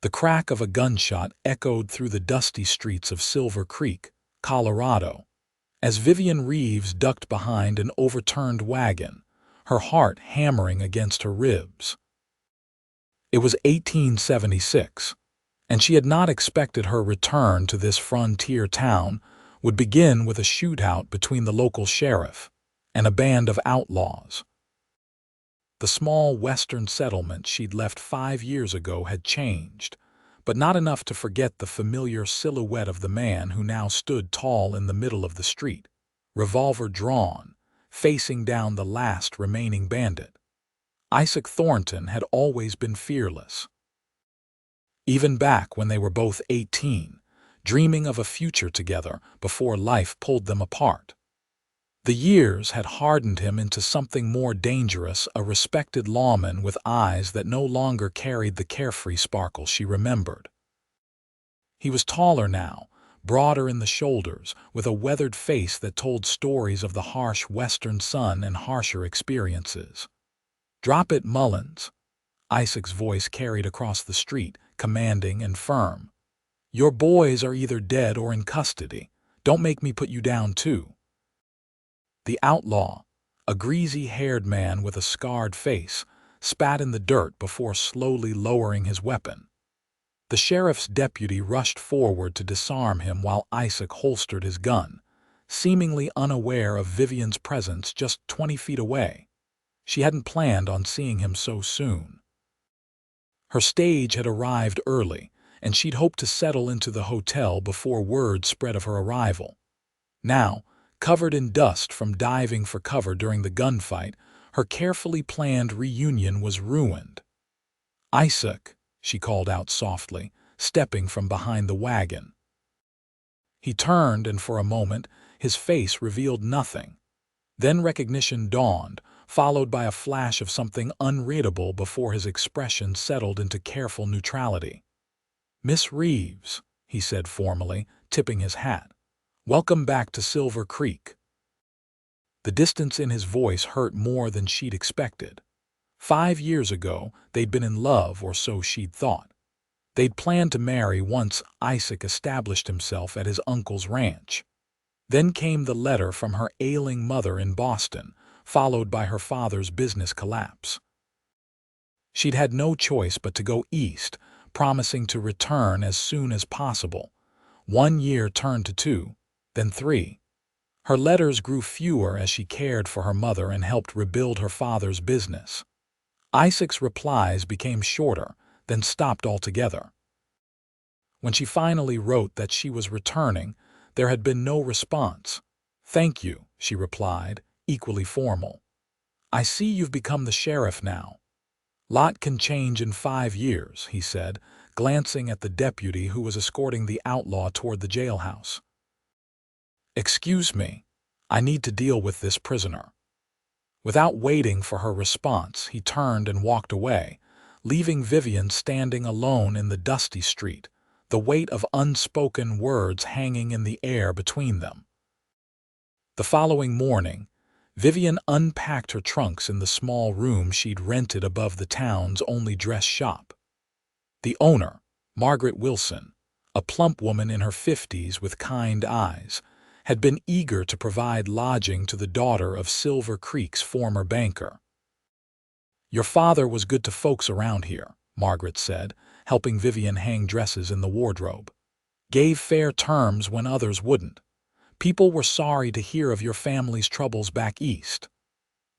The crack of a gunshot echoed through the dusty streets of Silver Creek, Colorado, as Vivian Reeves ducked behind an overturned wagon, her heart hammering against her ribs. It was 1876, and she had not expected her return to this frontier town would begin with a shootout between the local sheriff and a band of outlaws. The small western settlement she'd left 5 years ago had changed, but not enough to forget the familiar silhouette of the man who now stood tall in the middle of the street, revolver drawn, facing down the last remaining bandit. Isaac Thornton had always been fearless. Even back when they were both 18, dreaming of a future together before life pulled them apart. The years had hardened him into something more dangerous, a respected lawman with eyes that no longer carried the carefree sparkle she remembered. He was taller now, broader in the shoulders, with a weathered face that told stories of the harsh western sun and harsher experiences. "Drop it, Mullins," Isaac's voice carried across the street, commanding and firm. "Your boys are either dead or in custody. Don't make me put you down, too." The outlaw, a greasy-haired man with a scarred face, spat in the dirt before slowly lowering his weapon. The sheriff's deputy rushed forward to disarm him while Isaac holstered his gun, seemingly unaware of Vivian's presence just 20 feet away. She hadn't planned on seeing him so soon. Her stage had arrived early, and she'd hoped to settle into the hotel before word spread of her arrival. Now, covered in dust from diving for cover during the gunfight, her carefully planned reunion was ruined. "Isaac," she called out softly, stepping from behind the wagon. He turned, and for a moment, his face revealed nothing. Then recognition dawned, followed by a flash of something unreadable before his expression settled into careful neutrality. "Miss Reeves," he said formally, tipping his hat. "Welcome back to Silver Creek." The distance in his voice hurt more than she'd expected. 5 years ago, they'd been in love, or so she'd thought. They'd planned to marry once Isaac established himself at his uncle's ranch. Then came the letter from her ailing mother in Boston, followed by her father's business collapse. She'd had no choice but to go east, promising to return as soon as possible. 1 year turned to 2, then 3. Her letters grew fewer as she cared for her mother and helped rebuild her father's business. Isaac's replies became shorter, then stopped altogether. When she finally wrote that she was returning, there had been no response. "Thank you," she replied, equally formal. "I see you've become the sheriff now." "Lot can change in 5 years," he said, glancing at the deputy who was escorting the outlaw toward the jailhouse. "Excuse me, I need to deal with this prisoner." Without waiting for her response, he turned and walked away, leaving Vivian standing alone in the dusty street, the weight of unspoken words hanging in the air between them. The following morning, Vivian unpacked her trunks in the small room she'd rented above the town's only dress shop. The owner, Margaret Wilson, a plump woman in her 50s with kind eyes, had been eager to provide lodging to the daughter of Silver Creek's former banker. "Your father was good to folks around here," Margaret said, helping Vivian hang dresses in the wardrobe. "Gave fair terms when others wouldn't. People were sorry to hear of your family's troubles back east."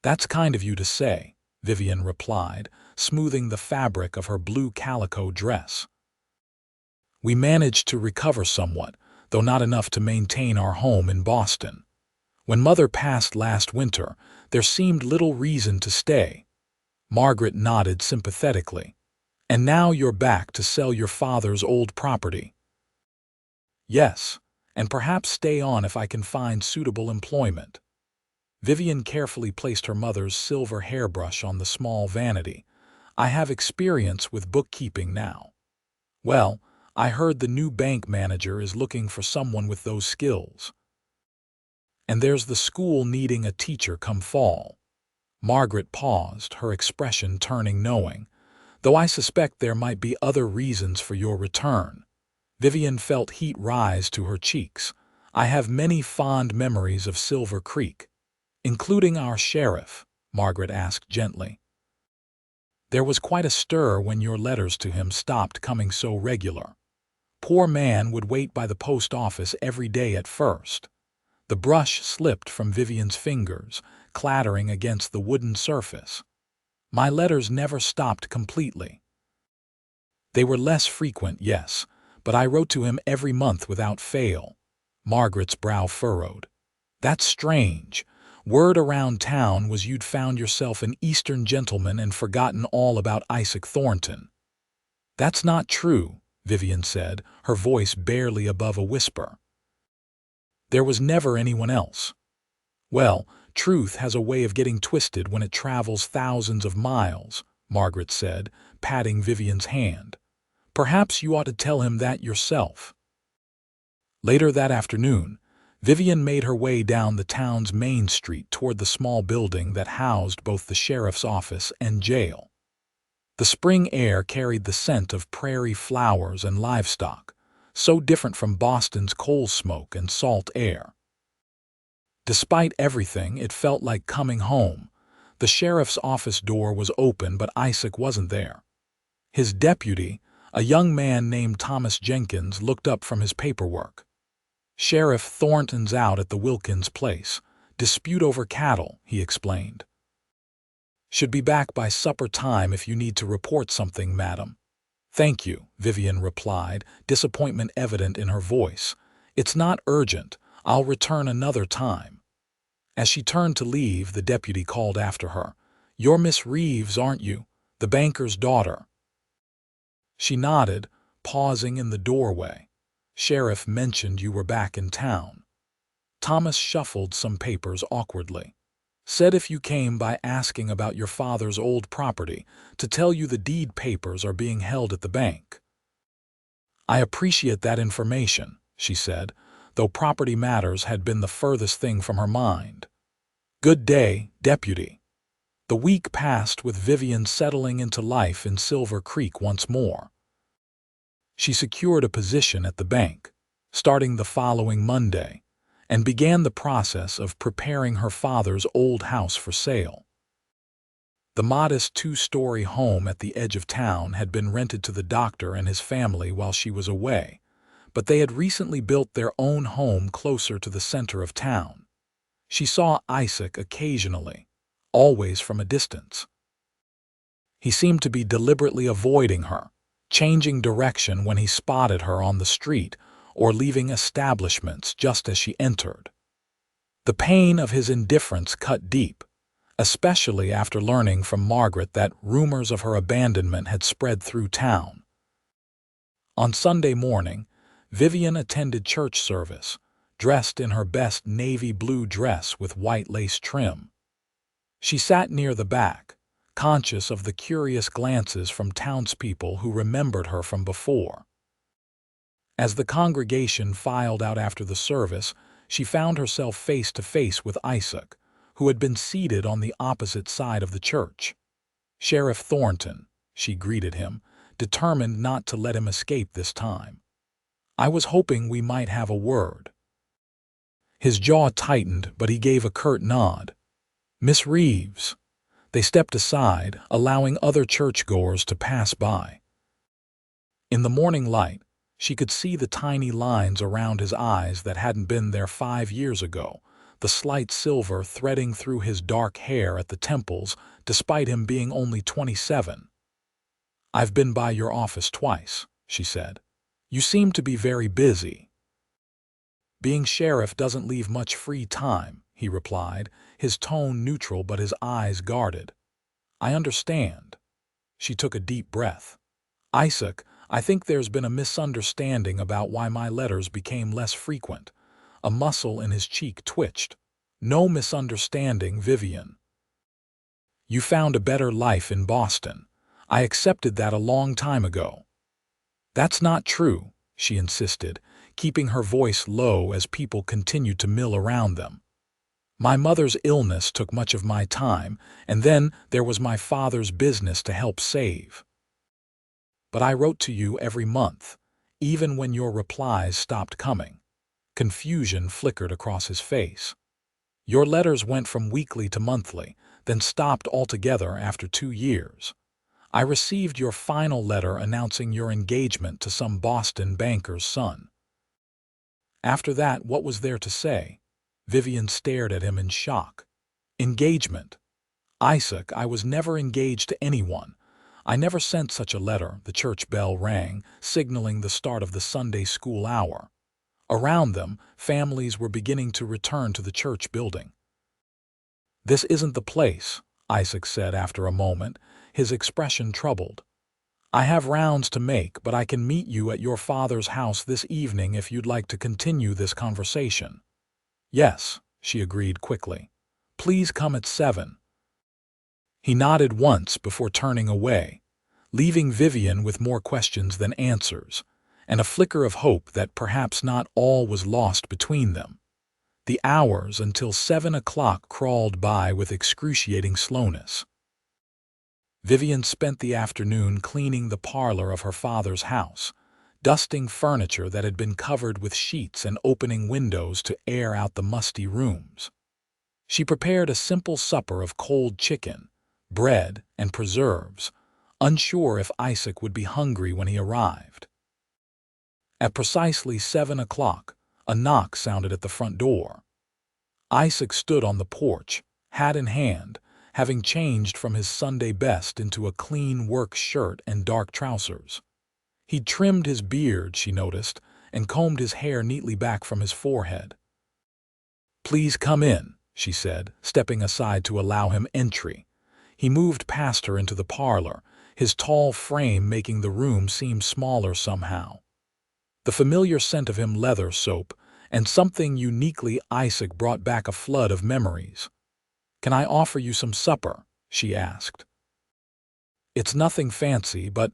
"That's kind of you to say," Vivian replied, smoothing the fabric of her blue calico dress. "We managed to recover somewhat, though not enough to maintain our home in Boston. When Mother passed last winter, there seemed little reason to stay." Margaret nodded sympathetically. "And now you're back to sell your father's old property." "Yes, and perhaps stay on if I can find suitable employment." Vivian carefully placed her mother's silver hairbrush on the small vanity. "I have experience with bookkeeping now." "Well, I heard the new bank manager is looking for someone with those skills. And there's the school needing a teacher come fall." Margaret paused, her expression turning knowing. though I suspect there might be other reasons for your return." Vivian felt heat rise to her cheeks. "I have many fond memories of Silver Creek." "Including our sheriff?" Margaret asked gently. "There was quite a stir when your letters to him stopped coming so regular. Poor man would wait by the post office every day at first." The brush slipped from Vivian's fingers, clattering against the wooden surface. "My letters never stopped completely. They were less frequent, yes, but I wrote to him every month without fail." Margaret's brow furrowed. "That's strange. Word around town was you'd found yourself an Eastern gentleman and forgotten all about Isaac Thornton." "That's not true," Vivian said, her voice barely above a whisper. "There was never anyone else." "Well, truth has a way of getting twisted when it travels thousands of miles," Margaret said, patting Vivian's hand. "Perhaps you ought to tell him that yourself." Later that afternoon, Vivian made her way down the town's main street toward the small building that housed both the sheriff's office and jail. The spring air carried the scent of prairie flowers and livestock, so different from Boston's coal smoke and salt air. Despite everything, it felt like coming home. The sheriff's office door was open, but Isaac wasn't there. His deputy, a young man named Thomas Jenkins, looked up from his paperwork. "Sheriff Thornton's out at the Wilkins place. Dispute over cattle," he explained. "Should be back by supper time if you need to report something, madam." "Thank you," Vivian replied, disappointment evident in her voice. "It's not urgent. I'll return another time." As she turned to leave, the deputy called after her, "You're Miss Reeves, aren't you? The banker's daughter?" She nodded, pausing in the doorway. "Sheriff mentioned you were back in town." Thomas shuffled some papers awkwardly. "Said if you came by asking about your father's old property, to tell you the deed papers are being held at the bank." "I appreciate that information," she said, though property matters had been the furthest thing from her mind. "Good day, deputy." The week passed with Vivian settling into life in Silver Creek once more. She secured a position at the bank, starting the following Monday, and began the process of preparing her father's old house for sale. The modest two-story home at the edge of town had been rented to the doctor and his family while she was away, but they had recently built their own home closer to the center of town. She saw Isaac occasionally, always from a distance. He seemed to be deliberately avoiding her, changing direction when he spotted her on the street or leaving establishments just as she entered. The pain of his indifference cut deep, especially after learning from Margaret that rumors of her abandonment had spread through town. On Sunday morning, Vivian attended church service, dressed in her best navy blue dress with white lace trim. She sat near the back, conscious of the curious glances from townspeople who remembered her from before. As the congregation filed out after the service, she found herself face to face with Isaac, who had been seated on the opposite side of the church. "Sheriff Thornton," she greeted him, determined not to let him escape this time. "I was hoping we might have a word." His jaw tightened, but he gave a curt nod. "Miss Reeves." They stepped aside, allowing other churchgoers to pass by. In the morning light, she could see the tiny lines around his eyes that hadn't been there 5 years ago, the slight silver threading through his dark hair at the temples, despite him being only 27. "I've been by your office twice," she said. "You seem to be very busy." "Being sheriff doesn't leave much free time," he replied, his tone neutral but his eyes guarded. "I understand." She took a deep breath. "Isaac, I think there's been a misunderstanding about why my letters became less frequent." A muscle in his cheek twitched. "No misunderstanding, Vivian. You found a better life in Boston. I accepted that a long time ago." "That's not true," she insisted, keeping her voice low as people continued to mill around them. "My mother's illness took much of my time, and then there was my father's business to help save." but I wrote to you every month, even when your replies stopped coming." Confusion flickered across his face. "Your letters went from weekly to monthly, then stopped altogether after 2 years. I received your final letter announcing your engagement to some Boston banker's son." After that, what was there to say? Vivian stared at him in shock. "Engagement? Isaac, I was never engaged to anyone. I never sent such a letter." The church bell rang, signaling the start of the Sunday school hour. Around them, families were beginning to return to the church building. "This isn't the place," Isaac said after a moment, his expression troubled. "I have rounds to make, but I can meet you at your father's house this evening if you'd like to continue this conversation." "Yes," she agreed quickly. "Please come at 7. He nodded once before turning away, leaving Vivian with more questions than answers, and a flicker of hope that perhaps not all was lost between them. The hours until 7 o'clock crawled by with excruciating slowness. Vivian spent the afternoon cleaning the parlor of her father's house, dusting furniture that had been covered with sheets and opening windows to air out the musty rooms. She prepared a simple supper of cold chicken, bread, and preserves, unsure if Isaac would be hungry when he arrived. At precisely 7 o'clock, a knock sounded at the front door. Isaac stood on the porch, hat in hand, having changed from his Sunday best into a clean work shirt and dark trousers. He'd trimmed his beard, she noticed, and combed his hair neatly back from his forehead. "Please come in," she said, stepping aside to allow him entry. He moved past her into the parlor, his tall frame making the room seem smaller somehow. The familiar scent of him, leather, soap, and something uniquely Isaac brought back a flood of memories. "Can I offer you some supper?" she asked. "It's nothing fancy, but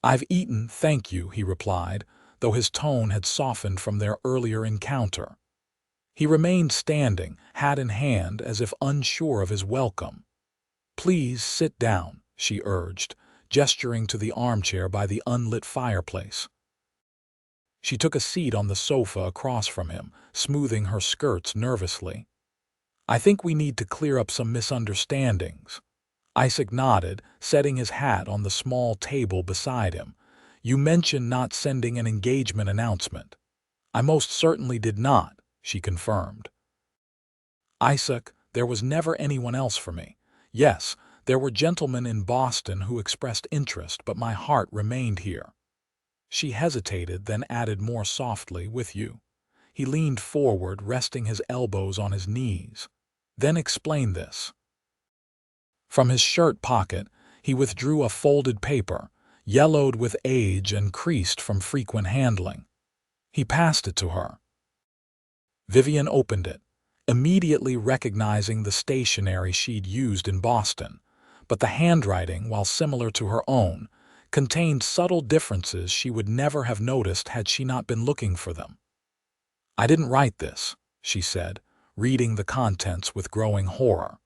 I've eaten, thank you," he replied, though his tone had softened from their earlier encounter. He remained standing, hat in hand, as if unsure of his welcome. "Please sit down," she urged, gesturing to the armchair by the unlit fireplace. She took a seat on the sofa across from him, smoothing her skirts nervously. "I think we need to clear up some misunderstandings." Isaac nodded, setting his hat on the small table beside him. "You mentioned not sending an engagement announcement." "I most certainly did not," she confirmed. "Isaac, there was never anyone else for me. Yes, there were gentlemen in Boston who expressed interest, but my heart remained here." She hesitated, then added more softly, "with you." He leaned forward, resting his elbows on his knees. "Then explain this." From his shirt pocket, he withdrew a folded paper, yellowed with age and creased from frequent handling. He passed it to her. Vivian opened it, immediately recognizing the stationery she'd used in Boston, but the handwriting, while similar to her own, contained subtle differences she would never have noticed had she not been looking for them. "I didn't write this," she said, reading the contents with growing horror.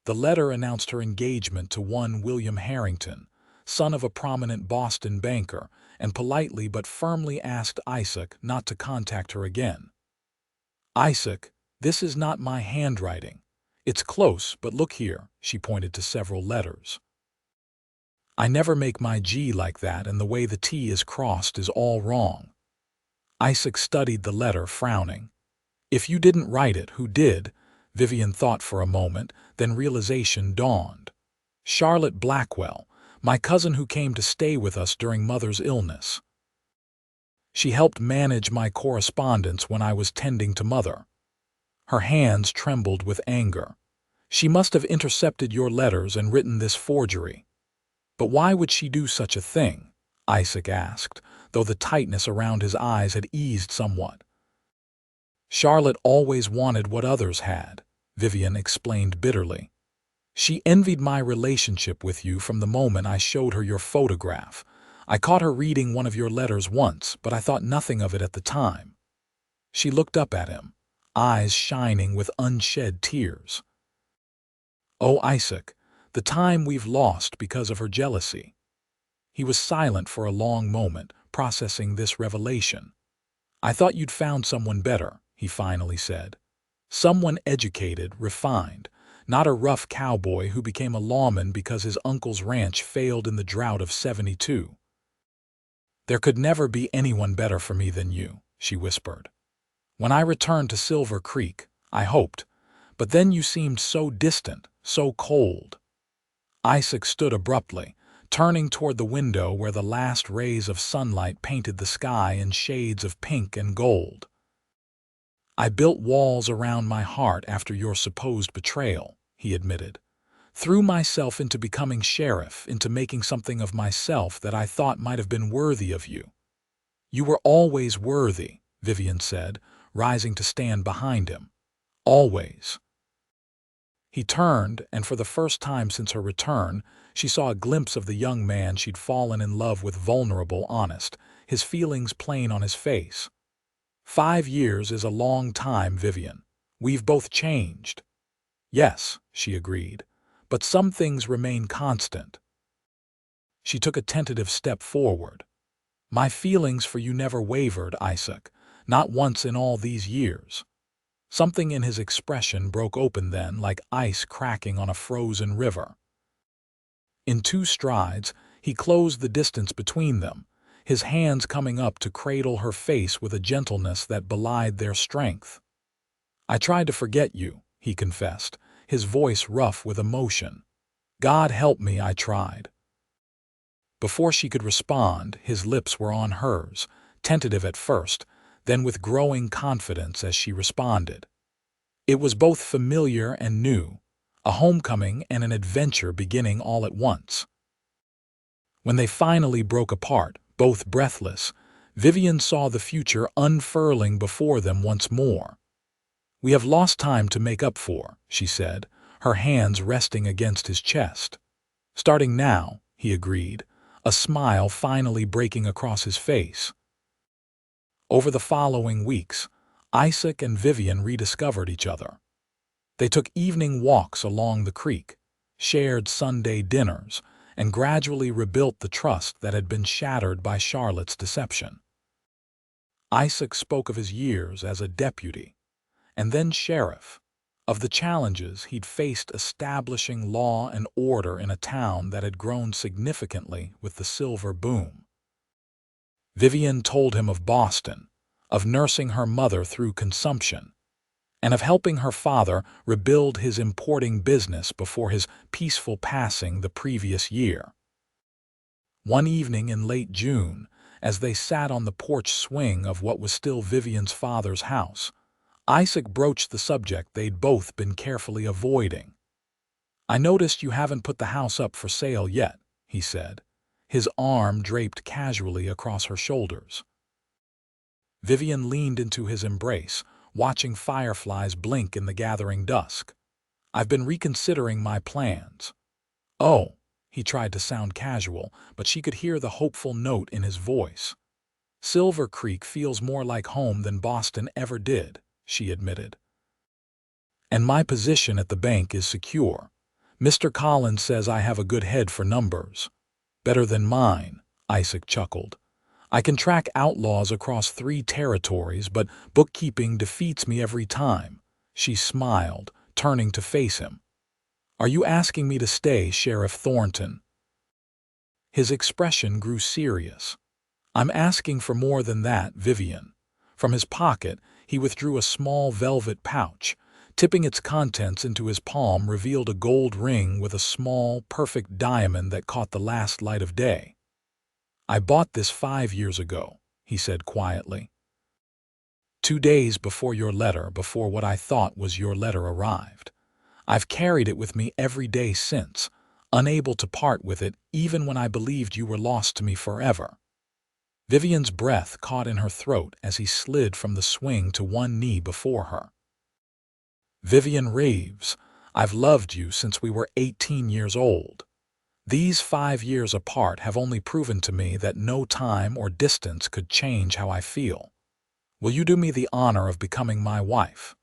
The letter announced her engagement to one William Harrington, son of a prominent Boston banker, and politely but firmly asked Isaac not to contact her again. "Isaac, this is not my handwriting. It's close, but look here," she pointed to several letters. "I never make my G like that, and the way the T is crossed is all wrong." Isaac studied the letter, frowning. "If you didn't write it, who did?" Vivian thought for a moment, then realization dawned. "Charlotte Blackwell, my cousin who came to stay with us during Mother's illness. She helped manage my correspondence when I was tending to Mother." Her hands trembled with anger. "She must have intercepted your letters and written this forgery." "But why would she do such a thing?" Isaac asked, though the tightness around his eyes had eased somewhat. "Charlotte always wanted what others had," Vivian explained bitterly. "She envied my relationship with you from the moment I showed her your photograph. I caught her reading one of your letters once, but I thought nothing of it at the time." She looked up at him, eyes shining with unshed tears. "Oh, Isaac, the time we've lost because of her jealousy." He was silent for a long moment, processing this revelation. "I thought you'd found someone better," he finally said. "Someone educated, refined, not a rough cowboy who became a lawman because his uncle's ranch failed in the drought of '72. "There could never be anyone better for me than you," she whispered. "When I returned to Silver Creek, I hoped, but then you seemed so distant, so cold." Isaac stood abruptly, turning toward the window where the last rays of sunlight painted the sky in shades of pink and gold. "I built walls around my heart after your supposed betrayal," he admitted. "Threw myself into becoming sheriff, into making something of myself that I thought might have been worthy of you." "You were always worthy," Vivian said, rising to stand behind him. "Always." He turned, and for the first time since her return, she saw a glimpse of the young man she'd fallen in love with, vulnerable, honest, his feelings plain on his face. "5 years is a long time, Vivian. We've both changed." "Yes," she agreed, "but some things remain constant." She took a tentative step forward. "My feelings for you never wavered, Isaac, not once in all these years." Something in his expression broke open then, like ice cracking on a frozen river. In 2 strides, he closed the distance between them, his hands coming up to cradle her face with a gentleness that belied their strength. "I tried to forget you," he confessed, his voice rough with emotion. "God help me, I tried." Before she could respond, his lips were on hers, tentative at first, then with growing confidence as she responded. It was both familiar and new, a homecoming and an adventure beginning all at once. When they finally broke apart, both breathless, Vivian saw the future unfurling before them once more. "We have lost time to make up for," she said, her hands resting against his chest. "Starting now," he agreed, a smile finally breaking across his face. Over the following weeks, Isaac and Vivian rediscovered each other. They took evening walks along the creek, shared Sunday dinners, and gradually rebuilt the trust that had been shattered by Charlotte's deception. Isaac spoke of his years as a deputy, and then sheriff, of the challenges he'd faced establishing law and order in a town that had grown significantly with the silver boom. Vivian told him of Boston, of nursing her mother through consumption, and of helping her father rebuild his importing business before his peaceful passing the previous year. One evening in late June, as they sat on the porch swing of what was still Vivian's father's house, Isaac broached the subject they'd both been carefully avoiding. "I noticed you haven't put the house up for sale yet," he said, his arm draped casually across her shoulders. Vivian leaned into his embrace, watching fireflies blink in the gathering dusk. "I've been reconsidering my plans." "Oh," he tried to sound casual, but she could hear the hopeful note in his voice. "Silver Creek feels more like home than Boston ever did," she admitted. "And my position at the bank is secure. Mr. Collins says I have a good head for numbers." "Better than mine," Isaac chuckled. "I can track outlaws across 3 territories, but bookkeeping defeats me every time." She smiled, turning to face him. "Are you asking me to stay, Sheriff Thornton?" His expression grew serious. "I'm asking for more than that, Vivian." From his pocket, he withdrew a small velvet pouch. Tipping its contents into his palm revealed a gold ring with a small, perfect diamond that caught the last light of day. "I bought this 5 years ago," he said quietly. 2 days before your letter, before what I thought was your letter arrived. I've carried it with me every day since, unable to part with it even when I believed you were lost to me forever." Vivian's breath caught in her throat as he slid from the swing to one knee before her. "Vivian Reeves, I've loved you since we were 18 years old. These 5 years apart have only proven to me that no time or distance could change how I feel. Will you do me the honor of becoming my wife?"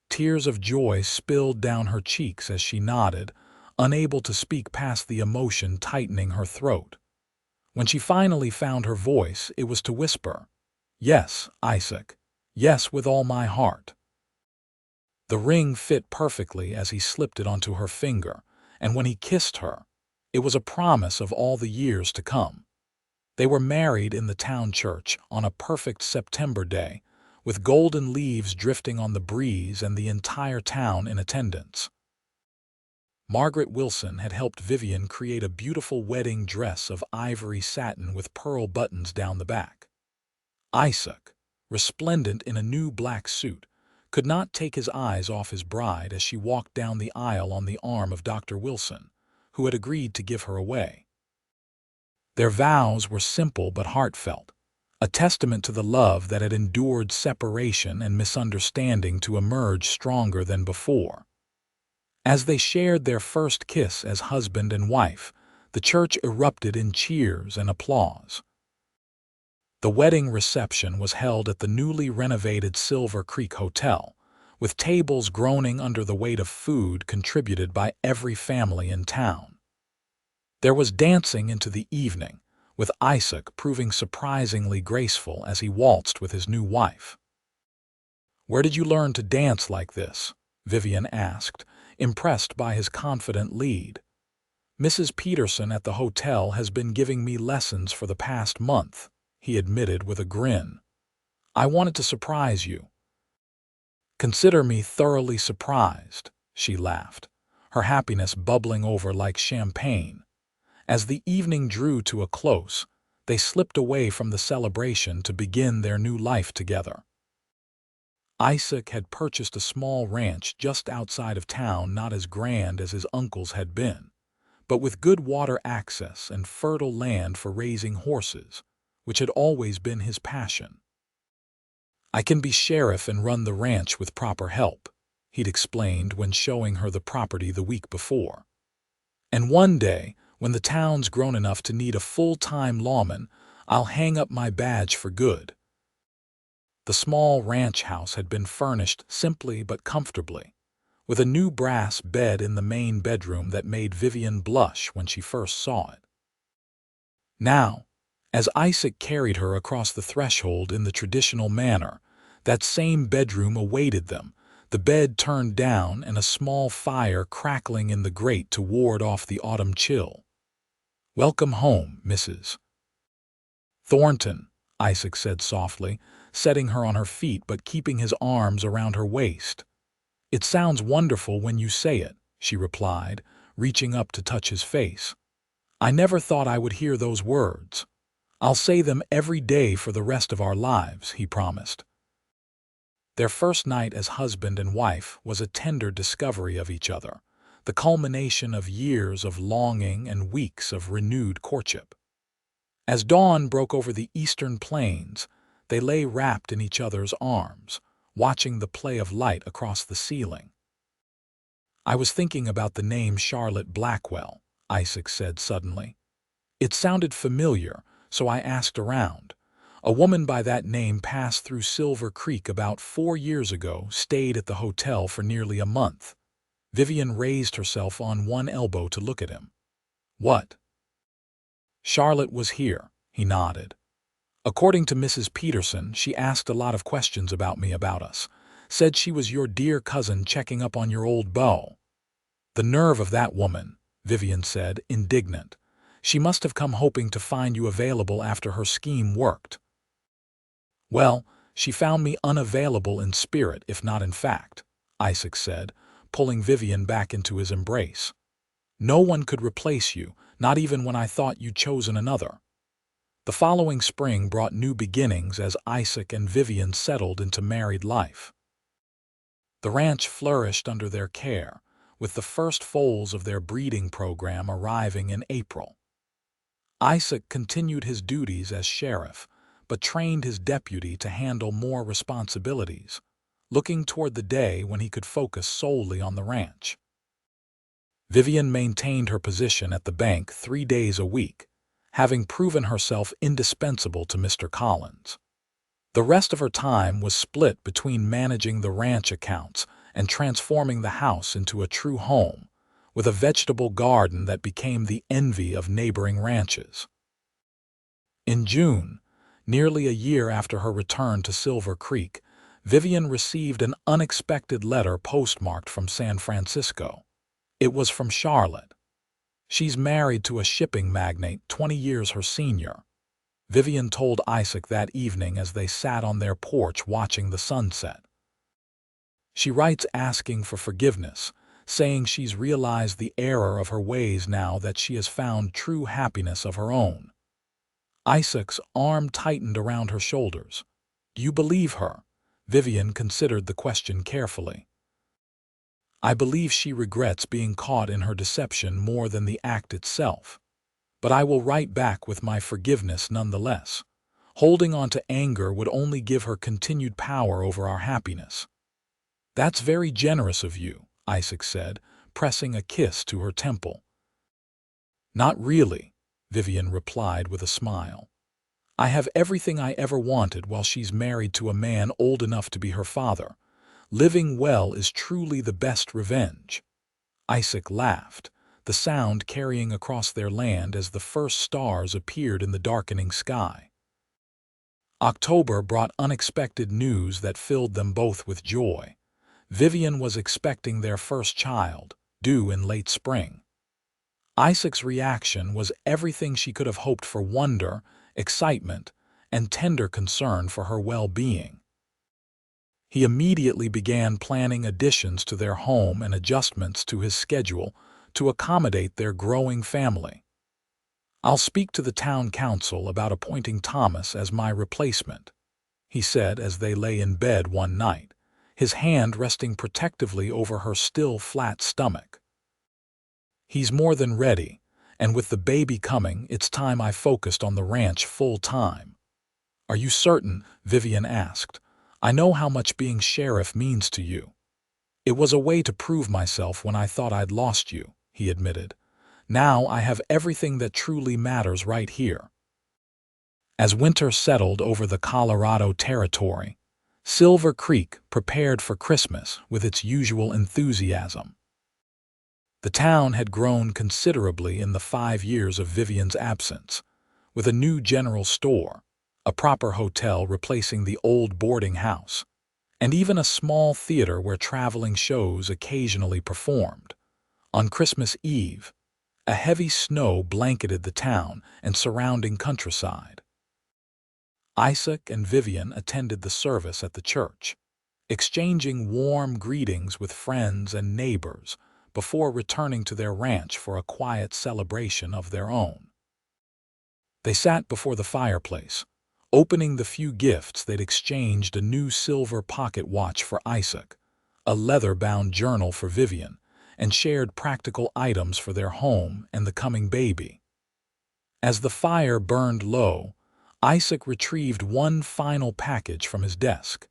Tears of joy spilled down her cheeks as she nodded, unable to speak past the emotion tightening her throat. When she finally found her voice, it was to whisper, "Yes, Isaac. Yes, with all my heart." The ring fit perfectly as he slipped it onto her finger, and when he kissed her, it was a promise of all the years to come. They were married in the town church on a perfect September day, with golden leaves drifting on the breeze and the entire town in attendance. Margaret Wilson had helped Vivian create a beautiful wedding dress of ivory satin with pearl buttons down the back. Isaac, resplendent in a new black suit, could not take his eyes off his bride as she walked down the aisle on the arm of Dr. Wilson, who had agreed to give her away. Their vows were simple but heartfelt, a testament to the love that had endured separation and misunderstanding to emerge stronger than before. As they shared their first kiss as husband and wife, the church erupted in cheers and applause. The wedding reception was held at the newly renovated Silver Creek Hotel, with tables groaning under the weight of food contributed by every family in town. There was dancing into the evening, with Isaac proving surprisingly graceful as he waltzed with his new wife. "Where did you learn to dance like this?" Vivian asked, impressed by his confident lead. "Mrs. Peterson at the hotel has been giving me lessons for the past month," he admitted with a grin. "I wanted to surprise you." "Consider me thoroughly surprised," she laughed, her happiness bubbling over like champagne. As the evening drew to a close, they slipped away from the celebration to begin their new life together. Isaac had purchased a small ranch just outside of town, not as grand as his uncle's had been, but with good water access and fertile land for raising horses, which had always been his passion. "I can be sheriff and run the ranch with proper help," he'd explained when showing her the property the week before. "And one day, when the town's grown enough to need a full-time lawman, I'll hang up my badge for good." The small ranch house had been furnished simply but comfortably, with a new brass bed in the main bedroom that made Vivian blush when she first saw it. Now, as Isaac carried her across the threshold in the traditional manner, that same bedroom awaited them, the bed turned down and a small fire crackling in the grate to ward off the autumn chill. "Welcome home, Mrs. Thornton," Isaac said softly, setting her on her feet but keeping his arms around her waist. "It sounds wonderful when you say it," she replied, reaching up to touch his face. "I never thought I would hear those words." "I'll say them every day for the rest of our lives," he promised. Their first night as husband and wife was a tender discovery of each other, the culmination of years of longing and weeks of renewed courtship. As dawn broke over the eastern plains, they lay wrapped in each other's arms, watching the play of light across the ceiling. "I was thinking about the name Charlotte Blackwell," Isaac said suddenly. "It sounded familiar, so I asked around. A woman by that name passed through Silver Creek about 4 years ago, stayed at the hotel for nearly a month." Vivian raised herself on one elbow to look at him. "What?" "Charlotte was here," he nodded. "According to Mrs. Peterson, she asked a lot of questions about me, about us. Said she was your dear cousin checking up on your old beau." "The nerve of that woman," Vivian said, indignant. "She must have come hoping to find you available after her scheme worked." "Well, she found me unavailable in spirit, if not in fact," Isaac said, pulling Vivian back into his embrace. "No one could replace you, not even when I thought you'd chosen another." The following spring brought new beginnings as Isaac and Vivian settled into married life. The ranch flourished under their care, with the first foals of their breeding program arriving in April. Isaac continued his duties as sheriff, but trained his deputy to handle more responsibilities, looking toward the day when he could focus solely on the ranch. Vivian maintained her position at the bank 3 days a week, having proven herself indispensable to Mr. Collins. The rest of her time was split between managing the ranch accounts and transforming the house into a true home, with a vegetable garden that became the envy of neighboring ranches. In June, nearly a year after her return to Silver Creek, Vivian received an unexpected letter postmarked from San Francisco. It was from Charlotte. She's married to a shipping magnate 20 years her senior, Vivian told Isaac that evening as they sat on their porch watching the sunset. She writes asking for forgiveness, saying she's realized the error of her ways now that she has found true happiness of her own. Isaac's arm tightened around her shoulders. "Do you believe her?" Vivian considered the question carefully. "I believe she regrets being caught in her deception more than the act itself. But I will write back with my forgiveness nonetheless. Holding on to anger would only give her continued power over our happiness." "That's very generous of you," Isaac said, pressing a kiss to her temple. "Not really," Vivian replied with a smile. "I have everything I ever wanted while she's married to a man old enough to be her father. Living well is truly the best revenge." Isaac laughed, the sound carrying across their land as the first stars appeared in the darkening sky. October brought unexpected news that filled them both with joy. Vivian was expecting their first child, due in late spring. Isaac's reaction was everything she could have hoped for: wonder, excitement, and tender concern for her well-being. He immediately began planning additions to their home and adjustments to his schedule to accommodate their growing family. "I'll speak to the town council about appointing Thomas as my replacement," he said as they lay in bed one night, his hand resting protectively over her still flat stomach. "He's more than ready, and with the baby coming, it's time I focused on the ranch full-time." "Are you certain?" Vivian asked. "I know how much being sheriff means to you." "It was a way to prove myself when I thought I'd lost you," he admitted. "Now I have everything that truly matters right here." As winter settled over the Colorado Territory, Silver Creek prepared for Christmas with its usual enthusiasm. The town had grown considerably in the 5 years of Vivian's absence, with a new general store, a proper hotel replacing the old boarding house, and even a small theater where traveling shows occasionally performed. On Christmas Eve, a heavy snow blanketed the town and surrounding countryside. Isaac and Vivian attended the service at the church, exchanging warm greetings with friends and neighbors before returning to their ranch for a quiet celebration of their own. They sat before the fireplace, opening the few gifts they'd exchanged: a new silver pocket watch for Isaac, a leather-bound journal for Vivian, and shared practical items for their home and the coming baby. As the fire burned low, Isaac retrieved one final package from his desk.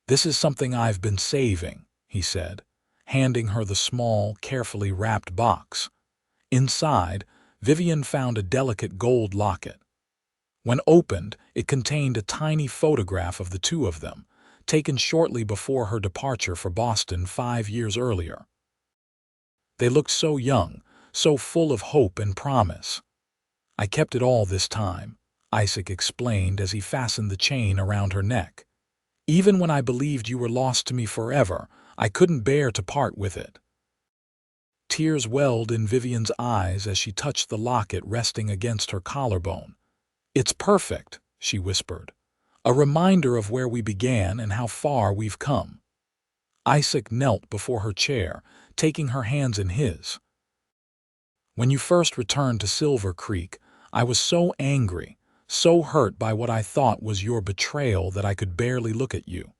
"This is something I've been saving," he said, handing her the small, carefully wrapped box. Inside, Vivian found a delicate gold locket. When opened, it contained a tiny photograph of the two of them, taken shortly before her departure for Boston 5 years earlier. They looked so young, so full of hope and promise. "I kept it all this time," Isaac explained as he fastened the chain around her neck. "Even when I believed you were lost to me forever, I couldn't bear to part with it." Tears welled in Vivian's eyes as she touched the locket resting against her collarbone. "It's perfect," she whispered. "A reminder of where we began and how far we've come." Isaac knelt before her chair, taking her hands in his. "When you first returned to Silver Creek, I was so angry, so hurt by what I thought was your betrayal that I could barely look at you.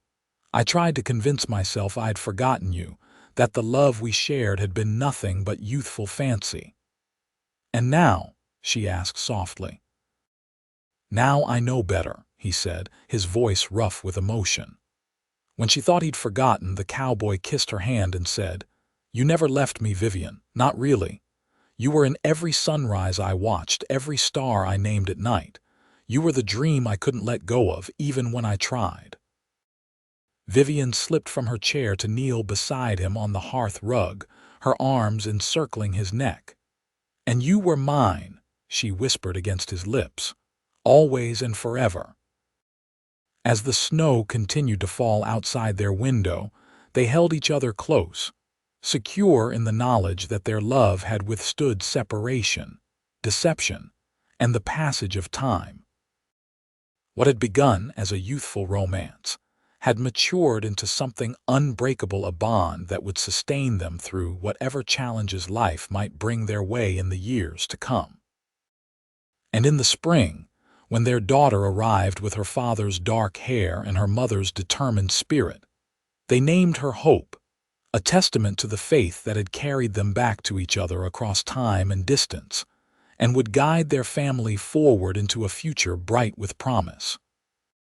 I tried to convince myself I'd forgotten you, that the love we shared had been nothing but youthful fancy." "And now?" she asked softly. "Now I know better," he said, his voice rough with emotion. When she thought he'd forgotten, the cowboy kissed her hand and said, "You never left me, Vivian, not really. You were in every sunrise I watched, every star I named at night. You were the dream I couldn't let go of, even when I tried." Vivian slipped from her chair to kneel beside him on the hearth rug, her arms encircling his neck. "And you were mine," she whispered against his lips. always and forever. As the snow continued to fall outside their window, they held each other close, secure in the knowledge that their love had withstood separation, deception, and the passage of time. What had begun as a youthful romance had matured into something unbreakable, a bond that would sustain them through whatever challenges life might bring their way in the years to come. And in the spring, when their daughter arrived with her father's dark hair and her mother's determined spirit, they named her Hope, a testament to the faith that had carried them back to each other across time and distance, and would guide their family forward into a future bright with promise.